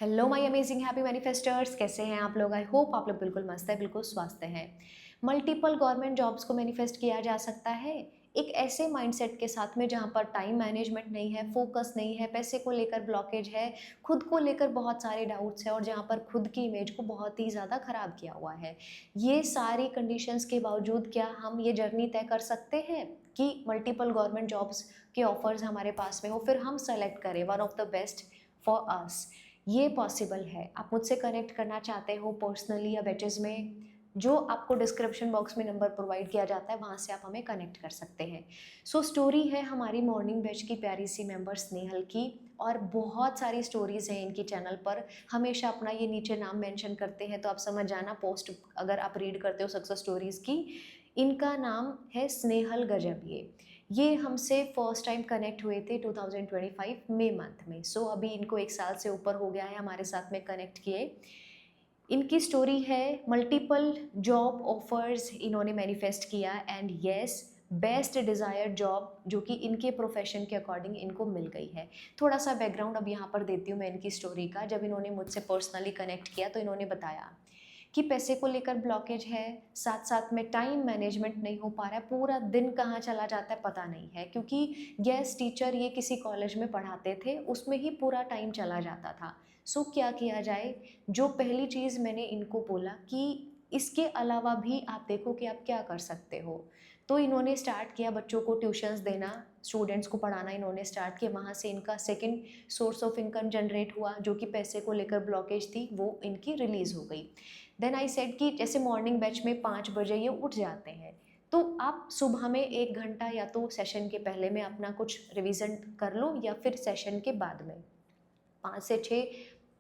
Hello my amazing happy मैनिफेस्टर्स, कैसे हैं आप लोग? आई होप आप लोग बिल्कुल मस्त है, बिल्कुल स्वस्थ हैं। मल्टीपल गवर्नमेंट जॉब्स को मैनिफेस्ट किया जा सकता है एक ऐसे माइंडसेट के साथ में जहां पर टाइम मैनेजमेंट नहीं है, फोकस नहीं है, पैसे को लेकर ब्लॉकेज है, खुद को लेकर बहुत सारे डाउट्स हैं और जहां पर खुद की इमेज को बहुत ही ज़्यादा ख़राब किया हुआ है। ये सारी कंडीशंस के बावजूद क्या हम ये जर्नी तय कर सकते हैं कि मल्टीपल गवर्नमेंट जॉब्स के ऑफर्स हमारे पास में हो, फिर हम सेलेक्ट करें one of the best for us? ये पॉसिबल है। आप मुझसे कनेक्ट करना चाहते हो पर्सनली या बैचेज़ में, जो आपको डिस्क्रिप्शन बॉक्स में नंबर प्रोवाइड किया जाता है, वहाँ से आप हमें कनेक्ट कर सकते हैं। सो स्टोरी है हमारी मॉर्निंग बैच की प्यारी सी मेंबर स्नेहल की, और बहुत सारी स्टोरीज़ हैं इनकी चैनल पर। हमेशा अपना ये नीचे नाम मेंशन करते हैं, तो आप समझ जाना पोस्ट अगर आप रीड करते हो सक्सेस स्टोरीज़ की। इनका नाम है स्नेहल गजबिये। ये हमसे फर्स्ट टाइम कनेक्ट हुए थे 2025 मई मंथ में। सो अभी इनको 1 साल से ऊपर हो गया है हमारे साथ में कनेक्ट किए। इनकी स्टोरी है मल्टीपल जॉब ऑफर्स इन्होंने मैनिफेस्ट किया, and yes, best desired job जो कि इनके प्रोफेशन के अकॉर्डिंग इनको मिल गई है। थोड़ा सा बैकग्राउंड अब यहाँ पर देती हूँ मैं इनकी स्टोरी का। जब इन्होंने मुझसे पर्सनली कनेक्ट किया तो इन्होंने बताया कि पैसे को लेकर ब्लॉकेज है, साथ साथ में टाइम मैनेजमेंट नहीं हो पा रहा है, पूरा दिन कहाँ चला जाता है पता नहीं है, क्योंकि गेस्ट टीचर ये किसी कॉलेज में पढ़ाते थे, उसमें ही पूरा टाइम चला जाता था। सो क्या किया जाए? जो पहली चीज़ मैंने इनको बोला कि इसके अलावा भी आप देखो कि आप क्या कर सकते हो। तो इन्होंने स्टार्ट किया बच्चों को ट्यूशन्स देना, स्टूडेंट्स को पढ़ाना इन्होंने स्टार्ट किया। वहाँ से इनका second source of income generate हुआ, जो कि पैसे को लेकर ब्लॉकेज थी वो इनकी रिलीज़ हो गई। देन आई सेड कि जैसे मॉर्निंग बैच में 5 बजे ये उठ जाते हैं, तो आप सुबह में 1 घंटा या तो सेशन के पहले में अपना कुछ रिवीजन कर लो, या फिर सेशन के बाद में 5 से 6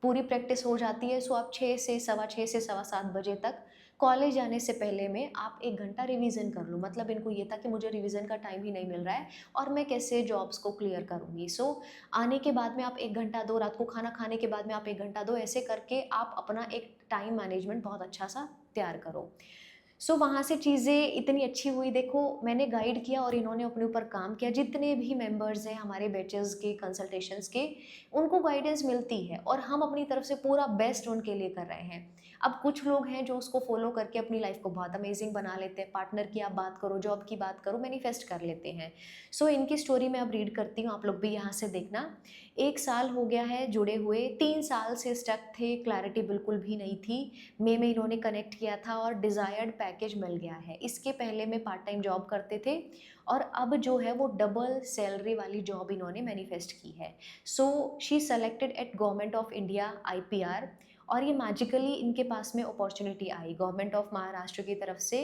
पूरी प्रैक्टिस हो जाती है। सो आप 6 से सवा 6 से सवा 7 बजे तक कॉलेज जाने से पहले में आप 1 घंटा रिवीजन कर लो। मतलब इनको ये था कि मुझे रिवीजन का टाइम ही नहीं मिल रहा है और मैं कैसे जॉब्स को क्लियर करूँगी। सो आने के बाद में आप 1 घंटा दो, रात को खाना खाने के बाद में आप 1 घंटा दो, ऐसे करके आप अपना एक टाइम मैनेजमेंट बहुत अच्छा सा तैयार करो। सो वहाँ से चीज़ें इतनी अच्छी हुई। देखो, मैंने गाइड किया और इन्होंने अपने ऊपर काम किया। जितने भी मेंबर्स हैं हमारे बैचेज़ के, कंसल्टेशंस के, उनको गाइडेंस मिलती है और हम अपनी तरफ से पूरा बेस्ट उनके लिए कर रहे हैं। अब कुछ लोग हैं जो उसको फ़ॉलो करके अपनी लाइफ़ को बहुत अमेजिंग बना लेते हैं। पार्टनर की आप बात करो, जॉब की बात करो, मैनिफेस्ट कर लेते हैं। सो इनकी स्टोरी मैं अब रीड करती हूँ, आप लोग भी यहाँ से देखना। 1 साल हो गया है जुड़े हुए, 3 साल से स्टक थे, क्लैरिटी बिल्कुल भी नहीं थी। मई में इन्होंने कनेक्ट किया था और डिज़ायर्ड पैकेज मिल गया है। इसके पहले में पार्ट टाइम जॉब करते थे और अब जो है वो डबल सैलरी वाली जॉब इन्होंने मैनिफेस्ट की है। So she selected at government of India IPR, और ये मैजिकली इनके पास में opportunity I government of Maharashtra की तरफ से।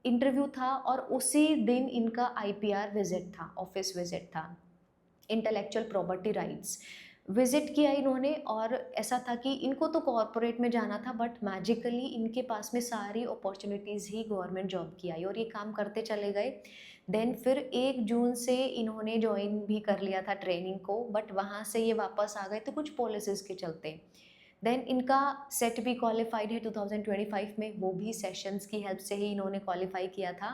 इंटरव्यू था और उसी दिन इनका आईपीआर विजिट था, ऑफिस विजिट था, इंटेलेक्चुअल प्रॉपर्टी राइट्स विजिट किया इन्होंने। और ऐसा था कि इनको तो कॉरपोरेट में जाना था, बट मैजिकली इनके पास में सारी अपॉर्चुनिटीज़ ही गवर्नमेंट जॉब की आई और ये काम करते चले गए। देन फिर 1 जून से इन्होंने ज्वाइन भी कर लिया था ट्रेनिंग को, बट वहाँ से ये वापस आ गए थे कुछ पॉलिसीज़ के चलते। देन इनका सेट भी क्वालिफाइड है 2025 में, वो भी सेशंस की हेल्प से ही इन्होंने क्वालिफाई किया था।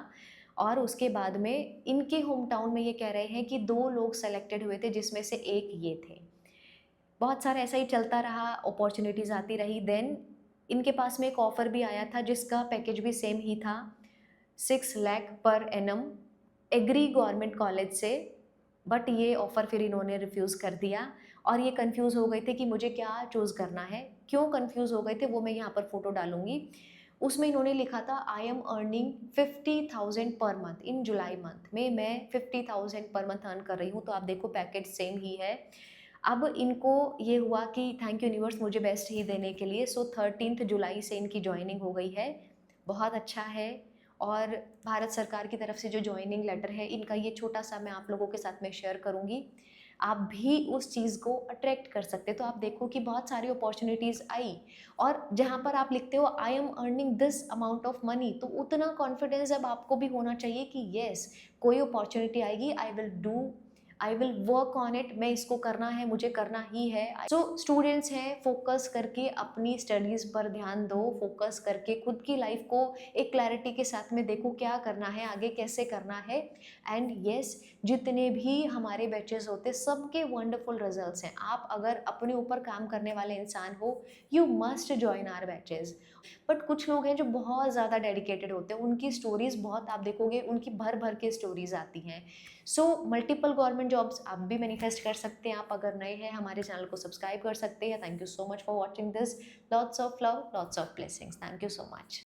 और उसके बाद में इनके होम टाउन में ये कह रहे हैं कि 2 लोग सेलेक्टेड हुए थे, जिसमें से एक ये थे। बहुत सारा ऐसा ही चलता रहा, अपॉर्चुनिटीज़ आती रही। देन इनके पास में एक ऑफ़र भी आया था जिसका पैकेज भी सेम ही था, 6 lakh per annum, agri government college से। बट ये ऑफ़र फिर इन्होंने रिफ्यूज़ कर दिया और ये कन्फ्यूज़ हो गए थे कि मुझे क्या चूज़ करना है। क्यों कन्फ्यूज़ हो गए थे वो मैं यहाँ पर फ़ोटो डालूँगी। उसमें इन्होंने लिखा था I am earning 50,000 per month in July month में, मैं 50,000 पर मंथ अर्न कर रही हूँ। तो आप देखो पैकेज सेम ही है। अब इनको ये हुआ कि थैंक यू यूनिवर्स मुझे बेस्ट ही देने के लिए। सो 13 जुलाई से इनकी जॉइनिंग हो गई है। बहुत अच्छा है। और भारत सरकार की तरफ से जो जॉइनिंग लेटर है इनका, ये छोटा सा मैं आप लोगों के साथ में शेयर करूँगी। आप भी उस चीज़ को अट्रैक्ट कर सकते हैं। तो आप देखो कि बहुत सारी अपॉर्चुनिटीज़ आई, और जहाँ पर आप लिखते हो I am earning this amount of money, तो उतना कॉन्फिडेंस अब आपको भी होना चाहिए कि येस, कोई अपॉर्चुनिटी आएगी, I will do I will work on it, मैं इसको करना है, मुझे करना ही है। सो स्टूडेंट्स हैं, फोकस करके अपनी स्टडीज़ पर ध्यान दो, फोकस करके खुद की लाइफ को एक क्लैरिटी के साथ में देखो क्या करना है, आगे कैसे करना है। एंड येस, जितने भी हमारे बैचेस होते सबके वंडरफुल रिजल्ट्स हैं। आप अगर अपने ऊपर काम करने वाले इंसान हो, you must join our batches. But कुछ लोग हैं जो बहुत ज़्यादा डेडिकेटेड होते हैं, उनकी स्टोरीज़ बहुत आप देखोगे, उनकी भर भर के स्टोरीज़ आती हैं। सो मल्टीपल गवर्नमेंट जॉब्स आप भी मैनिफेस्ट कर सकते हैं। आप अगर नए हैं, हमारे चैनल को सब्सक्राइब कर सकते हैं। Thank you so much for watching this. Lots of love, lots of blessings. Thank you so much.